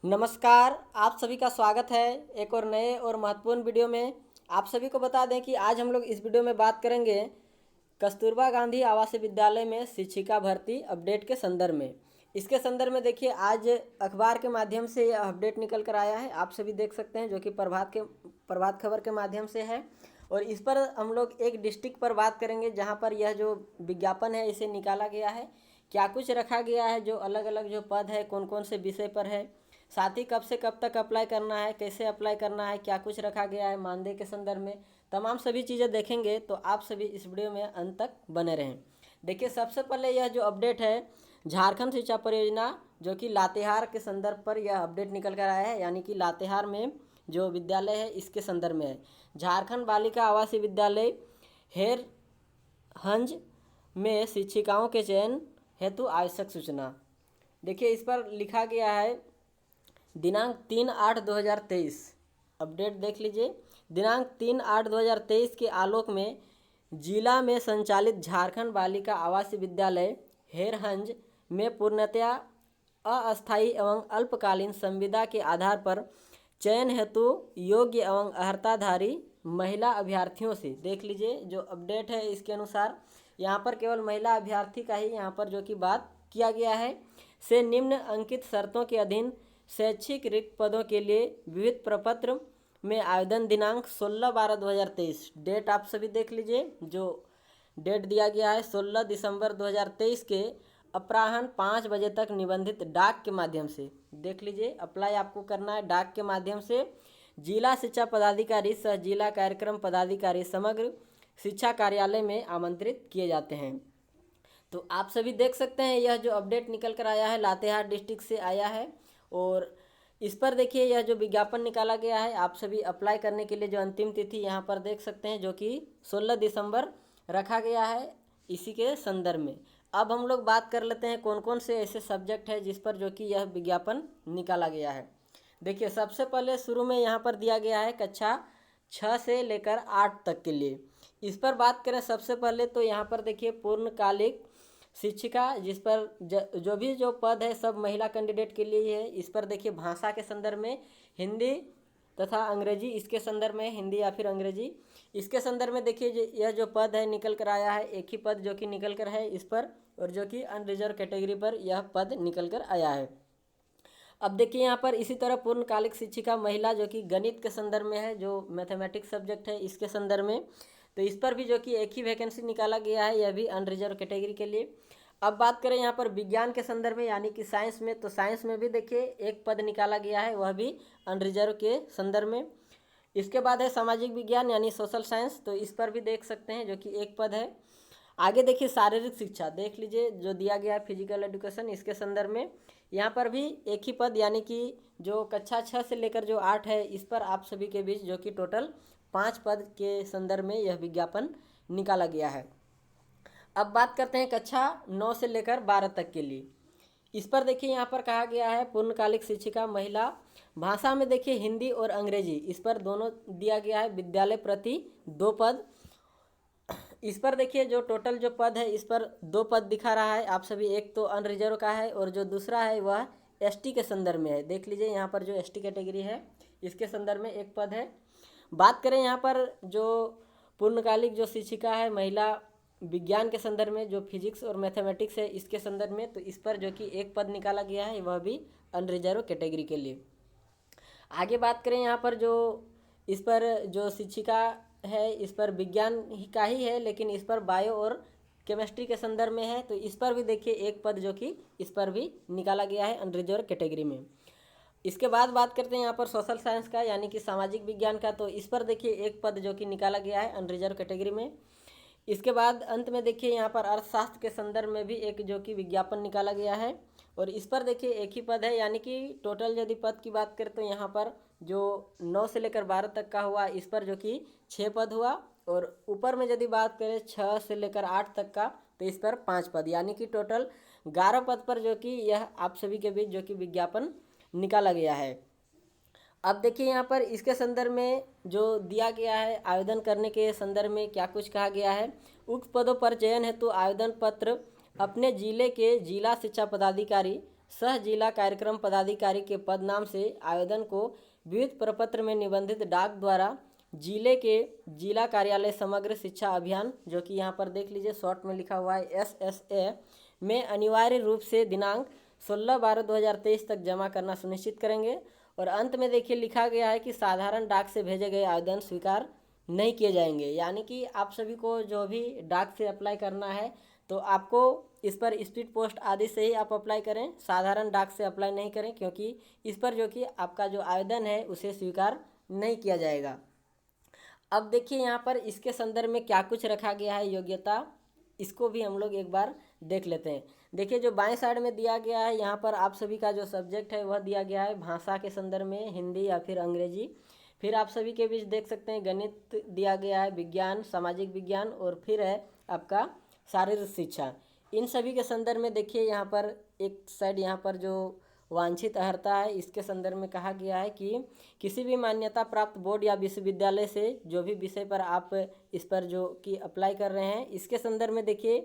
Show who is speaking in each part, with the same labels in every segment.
Speaker 1: नमस्कार, आप सभी का स्वागत है एक और नए और महत्वपूर्ण वीडियो में। आप सभी को बता दें कि आज हम लोग इस वीडियो में बात करेंगे कस्तूरबा गांधी आवासीय विद्यालय में शिक्षिका भर्ती अपडेट के संदर्भ में। इसके संदर्भ में देखिए, आज अखबार के माध्यम से यह अपडेट निकल कर आया है, आप सभी देख सकते हैं, जो कि प्रभात खबर के माध्यम से है। और इस पर हम लोग एक डिस्ट्रिक्ट पर बात करेंगे जहां पर यह जो विज्ञापन है इसे निकाला गया है, क्या कुछ रखा गया है, जो अलग अलग जो पद है कौन कौन से विषय पर है, साथ ही कब से कब तक अप्लाई करना है, कैसे अप्लाई करना है, क्या कुछ रखा गया है मानदेय के संदर्भ में, तमाम सभी चीज़ें देखेंगे। तो आप सभी इस वीडियो में अंत तक बने रहें। देखिए, सबसे पहले यह जो अपडेट है झारखंड शिक्षा परियोजना, जो कि लातेहार के संदर्भ पर यह अपडेट निकल कर आया है, यानी कि लातेहार में जो विद्यालय है इसके संदर्भ में है। झारखंड बालिका आवासीय विद्यालय हेर हंज में शिक्षिकाओं के चयन हेतु आवश्यक सूचना। देखिए, इस पर लिखा गया है दिनांक 3/8/2023, अपडेट देख लीजिए। दिनांक 3/8/2023 के आलोक में जिला में संचालित झारखंड बालिका आवासीय विद्यालय हेरहंज में पूर्णतया अस्थायी एवं अल्पकालीन संविदा के आधार पर चयन हेतु योग्य एवं अर्हताधारी महिला अभ्यर्थियों से, देख लीजिए जो अपडेट है इसके अनुसार यहाँ पर केवल महिला अभ्यर्थी का ही यहाँ पर जो कि बात किया गया है, से निम्न अंकित शर्तों के अधीन शैक्षिक रिक्त पदों के लिए विविध प्रपत्र में आवेदन दिनांक 16/12/2023, डेट आप सभी देख लीजिए, जो डेट दिया गया है 16 दिसंबर 2023 के अपराह्न 5 बजे तक निबंधित डाक के माध्यम से, देख लीजिए अप्लाई आपको करना है डाक के माध्यम से। जिला शिक्षा पदाधिकारी सह जिला कार्यक्रम पदाधिकारी समग्र शिक्षा कार्यालय में आमंत्रित किए जाते हैं। तो आप सभी देख सकते हैं यह जो अपडेट निकल कर आया है लातेहार डिस्ट्रिक्ट से आया है। और इस पर देखिए यह जो विज्ञापन निकाला गया है, आप सभी अप्लाई करने के लिए जो अंतिम तिथि यहाँ पर देख सकते हैं, जो कि 16 दिसंबर रखा गया है इसी के संदर्भ में। अब हम लोग बात कर लेते हैं कौन कौन से ऐसे सब्जेक्ट है जिस पर जो कि यह विज्ञापन निकाला गया है। देखिए, सबसे पहले शुरू में यहाँ पर दिया गया है कक्षा 6 से लेकर 8 तक के लिए। इस पर बात करें सबसे पहले तो यहाँ पर देखिए पूर्णकालिक शिक्षिका, जिस पर जो पद है सब महिला कैंडिडेट के लिए ही है। इस पर देखिए भाषा के संदर्भ में हिंदी तथा अंग्रेजी, इसके संदर्भ में हिंदी या फिर अंग्रेजी। इसके संदर्भ में देखिए यह जो पद है निकल कर आया है, एक ही पद जो कि निकल कर है इस पर, और जो कि अनरिजर्व कैटेगरी पर यह पद निकल कर आया है। अब देखिए यहाँ पर इसी तरह पूर्णकालिक शिक्षिका महिला, जो कि गणित के संदर्भ में है, जो मैथमेटिक्स सब्जेक्ट है इसके संदर्भ में, तो इस पर भी जो कि एक ही वैकेंसी निकाला गया है, यह भी अनरिजर्व कैटेगरी के लिए। अब बात करें यहाँ पर विज्ञान के संदर्भ में, यानी कि साइंस में, तो साइंस में भी देखिए एक पद निकाला गया है, वह भी अनरिजर्व के संदर्भ में। इसके बाद है सामाजिक विज्ञान यानी सोशल साइंस, तो इस पर भी देख सकते हैं जो कि एक पद है। आगे देखिए शारीरिक शिक्षा, देख लीजिए जो दिया गया है फिजिकल एजुकेशन, इसके संदर्भ में यहाँ पर भी एक ही पद, यानी कि जो कक्षा 6 से लेकर जो 8 है इस पर आप सभी के बीच जो कि टोटल 5 पद के संदर्भ में यह विज्ञापन निकाला गया है। अब बात करते हैं कक्षा 9 से लेकर 12 तक के लिए। इस पर देखिए यहाँ पर कहा गया है पूर्णकालिक शिक्षिका महिला, भाषा में देखिए हिंदी और अंग्रेजी, इस पर दोनों दिया गया है, विद्यालय प्रति 2 पद। इस पर देखिए जो टोटल जो पद है इस पर 2 पद दिखा रहा है आप सभी, एक तो अनरिजर्व का है और जो दूसरा है वह एसटी के संदर्भ में है। देख लीजिए यहाँ पर जो एसटी कैटेगरी है इसके संदर्भ में एक पद है। बात करें यहाँ पर जो पूर्णकालिक जो शिक्षिका है महिला विज्ञान के संदर्भ में, जो फिजिक्स और मैथमेटिक्स है इसके संदर्भ में, तो इस पर जो कि एक पद निकाला गया है, वह भी अनरिजर्व कैटेगरी के लिए। आगे बात करें यहाँ पर जो इस पर जो शिक्षिका है इस पर विज्ञान का ही है, लेकिन इस पर बायो और केमिस्ट्री के संदर्भ में है, तो इस पर भी देखिए एक पद जो कि इस पर भी निकाला गया है अनरिजर्व कैटेगरी में। इसके बाद बात करते हैं यहाँ पर सोशल साइंस का, यानी कि सामाजिक विज्ञान का, तो इस पर देखिए एक पद जो कि निकाला गया है अनरिजर्व कैटेगरी में। इसके बाद अंत में देखिए यहाँ पर अर्थशास्त्र के संदर्भ में भी एक जो कि विज्ञापन निकाला गया है, और इस पर देखिए एक ही पद है, यानी कि टोटल यदि पद की बात करें तो यहाँ पर जो 9 से लेकर 12 तक का हुआ, इस पर जो कि 6 पद हुआ, और ऊपर में यदि बात करें 6 से लेकर 8 तक का, तो इस पर 5 पद, यानी कि टोटल 11 पद पर जो कि यह आप सभी के बीच जो कि विज्ञापन निकाला गया है। अब देखिए यहाँ पर इसके संदर्भ में जो दिया गया है आवेदन करने के संदर्भ में क्या कुछ कहा गया है। उक्त पदों पर चयन हेतु आवेदन पत्र अपने जिले के जिला शिक्षा पदाधिकारी सह जिला कार्यक्रम पदाधिकारी के पद नाम से आवेदन को विविध प्रपत्र में निबंधित डाक द्वारा जिले के जिला कार्यालय समग्र शिक्षा अभियान, जो कि यहाँ पर देख लीजिए शॉर्ट में लिखा हुआ है SSA, में अनिवार्य रूप से दिनांक 16/12/2023 तक जमा करना सुनिश्चित करेंगे। और अंत में देखिए लिखा गया है कि साधारण डाक से भेजे गए आवेदन स्वीकार नहीं किए जाएंगे। यानी कि आप सभी को जो भी डाक से अप्लाई करना है तो आपको इस पर स्पीड पोस्ट आदि से ही आप अप्लाई करें, साधारण डाक से अप्लाई नहीं करें, क्योंकि इस पर जो कि आपका जो आवेदन है उसे स्वीकार नहीं किया जाएगा। अब देखिए यहाँ पर इसके संदर्भ में क्या कुछ रखा गया है योग्यता, इसको भी हम लोग एक बार देख लेते हैं। देखिए जो बाएं साइड में दिया गया है यहाँ पर आप सभी का जो सब्जेक्ट है वह दिया गया है भाषा के संदर्भ में हिंदी या फिर अंग्रेजी। फिर आप सभी के बीच देख सकते हैं गणित दिया गया है, विज्ञान, सामाजिक विज्ञान, और फिर है आपका शारीरिक शिक्षा। इन सभी के संदर्भ में देखिए यहाँ पर एक साइड यहाँ पर जो वांछित अर्हता है इसके संदर्भ में कहा गया है कि किसी भी मान्यता प्राप्त बोर्ड या विश्वविद्यालय से जो भी विषय पर आप इस पर जो कि अप्लाई कर रहे हैं इसके संदर्भ में देखिए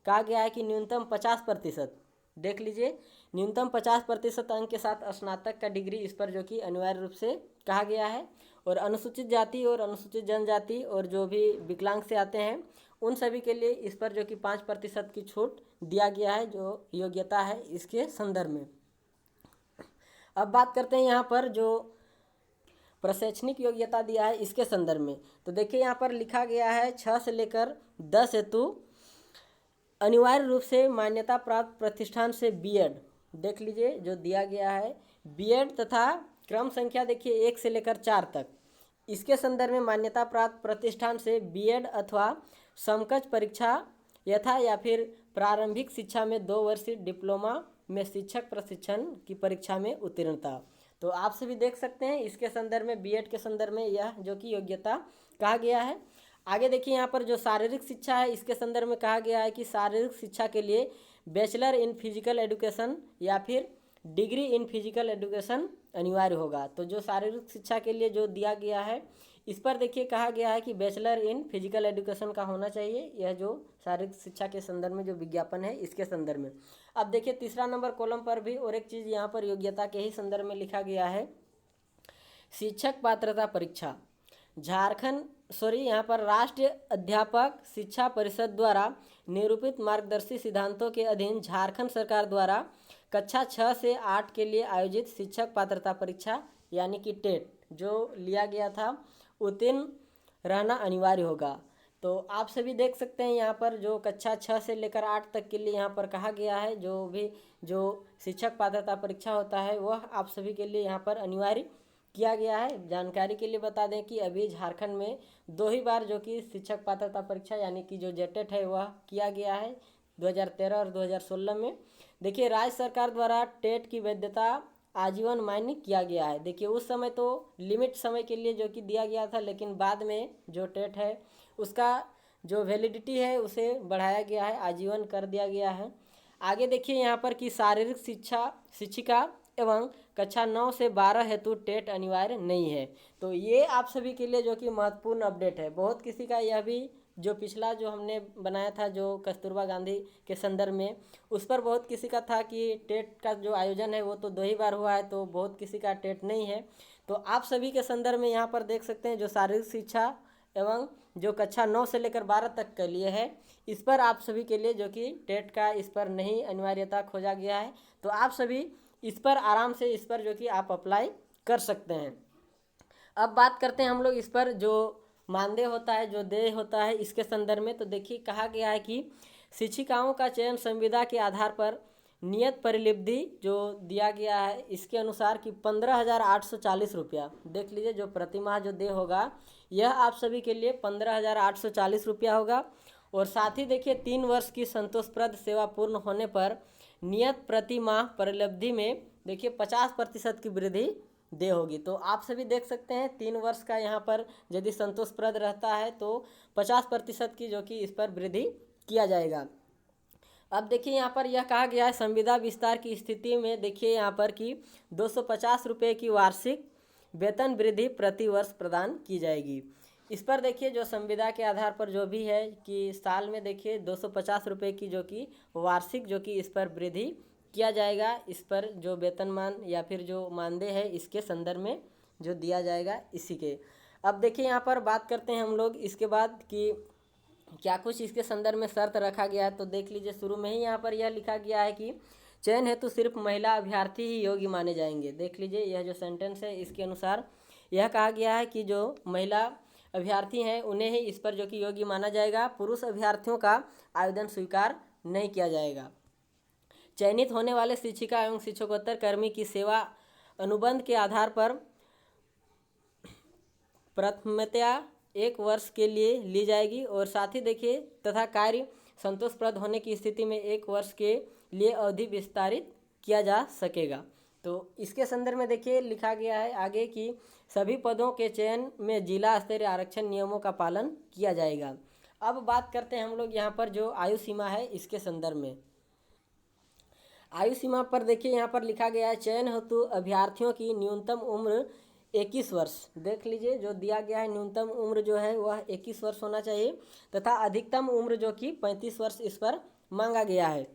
Speaker 1: कहा गया है कि न्यूनतम 50%, देख लीजिए न्यूनतम 50% अंक के साथ स्नातक का डिग्री इस पर जो कि अनिवार्य रूप से कहा गया है। और अनुसूचित जाति और अनुसूचित जनजाति और जो भी विकलांग से आते हैं उन सभी के लिए इस पर जो कि 5% की छूट दिया गया है जो योग्यता है इसके संदर्भ में। अब बात करते हैं यहाँ पर जो प्रशैक्षणिक योग्यता दिया है इसके संदर्भ में। तो देखिए यहाँ पर लिखा गया है 6 से लेकर 10 हेतु अनिवार्य रूप से मान्यता प्राप्त प्रतिष्ठान से B.Ed, देख लीजिए जो दिया गया है B.Ed तथा क्रम संख्या देखिए 1 से लेकर 4 तक। इसके संदर्भ में मान्यता प्राप्त प्रतिष्ठान से B.Ed अथवा समकक्ष परीक्षा यथा या फिर प्रारंभिक शिक्षा में 2 वर्षीय डिप्लोमा में शिक्षक प्रशिक्षण की परीक्षा में उत्तीर्णता। तो आप सभी देख सकते हैं इसके संदर्भ में B.Ed के संदर्भ में यह जो कि योग्यता कहा गया है। आगे देखिए यहाँ पर जो शारीरिक शिक्षा है इसके संदर्भ में कहा गया है कि शारीरिक शिक्षा के लिए बैचलर इन फिजिकल एजुकेशन या फिर डिग्री इन फिजिकल एजुकेशन अनिवार्य होगा। तो जो शारीरिक शिक्षा के लिए जो दिया गया है इस पर देखिए कहा गया है कि बैचलर इन फिजिकल एजुकेशन का होना चाहिए, यह जो शारीरिक शिक्षा के संदर्भ में जो विज्ञापन है इसके संदर्भ में। अब देखिए तीसरा नंबर कॉलम पर भी और एक चीज़ यहाँ पर योग्यता के ही संदर्भ में लिखा गया है शिक्षक पात्रता परीक्षा। यहाँ पर राष्ट्रीय अध्यापक शिक्षा परिषद द्वारा निरूपित मार्गदर्शी सिद्धांतों के अधीन झारखंड सरकार द्वारा कक्षा 6 से 8 के लिए आयोजित शिक्षक पात्रता परीक्षा यानी कि टेट जो लिया गया था उत्तीर्ण रहना अनिवार्य होगा। तो आप सभी देख सकते हैं यहाँ पर जो कक्षा 6 से लेकर 8 तक के लिए यहाँ पर कहा गया है जो भी जो शिक्षक पात्रता परीक्षा होता है वह आप सभी के लिए यहाँ पर अनिवार्य किया गया है। जानकारी के लिए बता दें कि अभी झारखंड में 2 ही बार जो कि शिक्षक पात्रता परीक्षा यानी कि जो जेटेट है वह किया गया है 2013 और 2016 में। देखिए राज्य सरकार द्वारा टेट की वैधता आजीवन मान्य किया गया है। देखिए उस समय तो लिमिट समय के लिए जो कि दिया गया था, लेकिन बाद में जो टेट है उसका जो वैलिडिटी है उसे बढ़ाया गया है, आजीवन कर दिया गया है। आगे देखिए यहाँ पर कि शारीरिक शिक्षिका एवं कक्षा 9 से 12 हेतु टेट अनिवार्य नहीं है। तो ये आप सभी के लिए जो कि महत्वपूर्ण अपडेट है। बहुत किसी का यह भी जो पिछला जो हमने बनाया था जो कस्तूरबा गांधी के संदर्भ में उस पर बहुत किसी का था कि टेट का जो आयोजन है वो तो 2 ही बार हुआ है, तो बहुत किसी का टेट नहीं है। तो आप सभी के संदर्भ में यहाँ पर देख सकते हैं जो शारीरिक शिक्षा एवं जो कक्षा 9 से लेकर 12 तक के लिए है इस पर आप सभी के लिए जो कि टेट का इस पर नहीं अनिवार्यता खोजा गया है। तो आप सभी इस पर आराम से इस पर जो कि आप अप्लाई कर सकते हैं। अब बात करते हैं हम लोग इस पर जो मानदेय होता है जो देय होता है इसके संदर्भ में। तो देखिए कहा गया है कि शिक्षिकाओं का चयन संविदा के आधार पर नियत परिलिब्धि जो दिया गया है इसके अनुसार कि 15,840 रुपया, देख लीजिए जो प्रतिमाह जो देय होगा यह आप सभी के लिए 15,840 रुपया होगा। और साथ ही देखिए 3 वर्ष की संतोषप्रद सेवा पूर्ण होने पर नियत प्रति माह परिलब्धि में देखिए 50% की वृद्धि दे होगी। तो आप सभी देख सकते हैं 3 वर्ष का यहाँ पर यदि संतोषप्रद रहता है तो 50% की जो कि इस पर वृद्धि किया जाएगा। अब देखिए यहाँ पर यह कहा गया है संविदा विस्तार की स्थिति में देखिए यहाँ पर कि 250 रुपये की वार्षिक वेतन वृद्धि प्रति वर्ष प्रदान की जाएगी। इस पर देखिए जो संविदा के आधार पर जो भी है कि साल में देखिए 250 रुपये की जो कि वार्षिक जो कि इस पर वृद्धि किया जाएगा। इस पर जो वेतनमान या फिर जो मानदेय है इसके संदर्भ में जो दिया जाएगा इसी के। अब देखिए यहाँ पर बात करते हैं हम लोग इसके बाद कि क्या कुछ इसके संदर्भ में शर्त रखा गया है। तो देख लीजिए शुरू में ही यहाँ पर यह लिखा गया है कि चयन हेतु सिर्फ महिला अभ्यर्थी ही योग्य माने जाएंगे। देख लीजिए यह जो सेंटेंस है इसके अनुसार यह कहा गया है कि जो महिला अभ्यर्थी हैं उन्हें ही इस पर जो कि योग्य माना जाएगा। पुरुष अभ्यर्थियों का आवेदन स्वीकार नहीं किया जाएगा। चयनित होने वाले शिक्षिका एवं शिक्षकोत्तर कर्मी की सेवा अनुबंध के आधार पर प्रथमतया 1 वर्ष के लिए ली जाएगी और साथ ही देखिए तथा कार्य संतोषप्रद होने की स्थिति में 1 वर्ष के लिए अवधि विस्तारित किया जा सकेगा। तो इसके संदर्भ में देखिए लिखा गया है आगे कि सभी पदों के चयन में जिला स्तरीय आरक्षण नियमों का पालन किया जाएगा। अब बात करते हैं हम लोग यहाँ पर जो आयु सीमा है इसके संदर्भ में। आयु सीमा पर देखिए यहाँ पर लिखा गया है चयन हेतु अभ्यर्थियों की न्यूनतम उम्र 21 वर्ष। देख लीजिए जो दिया गया है न्यूनतम उम्र जो है वह 21 वर्ष होना चाहिए तथा अधिकतम उम्र जो कि 35 वर्ष इस पर मांगा गया है।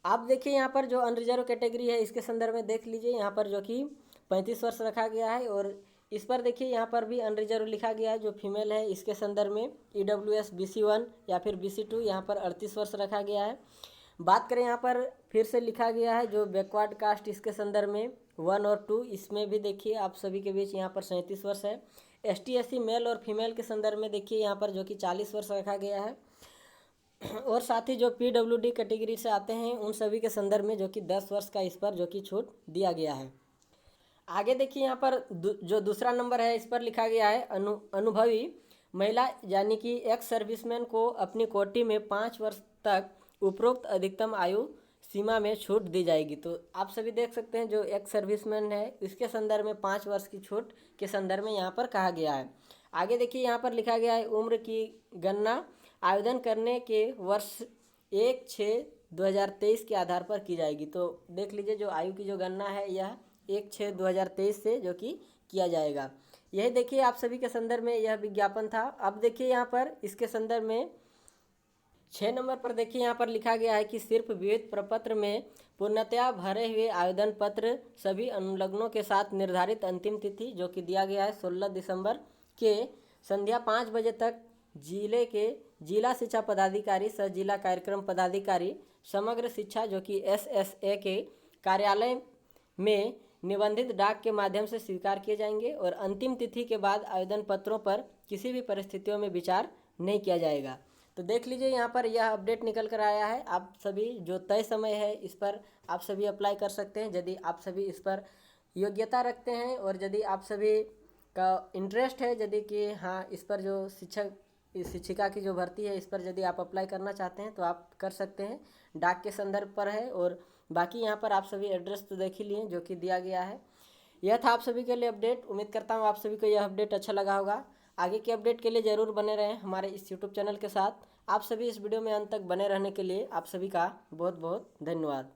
Speaker 1: आप देखिए यहाँ पर जो अनरिजर्व कैटेगरी है इसके संदर्भ में देख लीजिए यहाँ पर जो कि 35 वर्ष रखा गया है और इस पर देखिए यहाँ पर भी अनरिजर्व लिखा गया है जो फीमेल है इसके संदर्भ में EWS BC1 या फिर BC2 यहाँ पर 38 वर्ष रखा गया है। बात करें यहाँ पर फिर से लिखा गया है जो बैकवर्ड कास्ट इसके संदर्भ में 1 और 2 इसमें भी देखिए आप सभी के बीच यहाँ पर 37 वर्ष है। ST SC मेल और फीमेल के संदर्भ में देखिए यहाँ पर जो कि 40 वर्ष रखा गया है और साथ ही जो PWD कैटेगरी से आते हैं उन सभी के संदर्भ में जो कि 10 वर्ष का इस पर जो कि छूट दिया गया है। आगे देखिए यहाँ पर जो दूसरा नंबर है इस पर लिखा गया है अनुभवी महिला यानी कि एक्स सर्विसमैन को अपनी कोटि में 5 वर्ष तक उपरोक्त अधिकतम आयु सीमा में छूट दी जाएगी। तो आप सभी देख सकते हैं जो एक्स सर्विसमैन है इसके संदर्भ में 5 वर्ष की छूट के संदर्भ में यहाँ पर कहा गया है। आगे देखिए यहाँ पर लिखा गया है उम्र की गणना आवेदन करने के वर्ष 1/6/2023 के आधार पर की जाएगी। तो देख लीजिए जो आयु की जो गणना है यह 1/6/2023 से जो कि किया जाएगा। यही देखिए आप सभी के संदर्भ में यह विज्ञापन था। अब देखिए यहाँ पर इसके संदर्भ में 6 नंबर पर देखिए यहाँ पर लिखा गया है कि सिर्फ विविध प्रपत्र में पूर्णतया भरे हुए आवेदन पत्र सभी अनुलग्नों के साथ निर्धारित अंतिम तिथि जो कि दिया गया है 16 दिसंबर के संध्या 5 बजे तक जिले के जिला शिक्षा पदाधिकारी सह जिला कार्यक्रम पदाधिकारी समग्र शिक्षा जो कि SSA के कार्यालय में निबंधित डाक के माध्यम से स्वीकार किए जाएंगे और अंतिम तिथि के बाद आवेदन पत्रों पर किसी भी परिस्थितियों में विचार नहीं किया जाएगा। तो देख लीजिए यहाँ पर यह अपडेट निकल कर आया है। आप सभी जो तय समय है इस पर आप सभी अप्लाई कर सकते हैं यदि आप सभी इस पर योग्यता रखते हैं और यदि आप सभी का इंटरेस्ट है यदि कि हाँ इस पर जो शिक्षिका की जो भर्ती है इस पर यदि आप अप्लाई करना चाहते हैं तो आप कर सकते हैं। डाक के संदर्भ पर है और बाकी यहाँ पर आप सभी एड्रेस तो देख ही लिए जो कि दिया गया है। यह था आप सभी के लिए अपडेट। उम्मीद करता हूँ आप सभी को यह अपडेट अच्छा लगा होगा। आगे के अपडेट के लिए ज़रूर बने रहें हमारे इस YouTube चैनल के साथ। आप सभी इस वीडियो में अंत तक बने रहने के लिए आप सभी का बहुत बहुत धन्यवाद।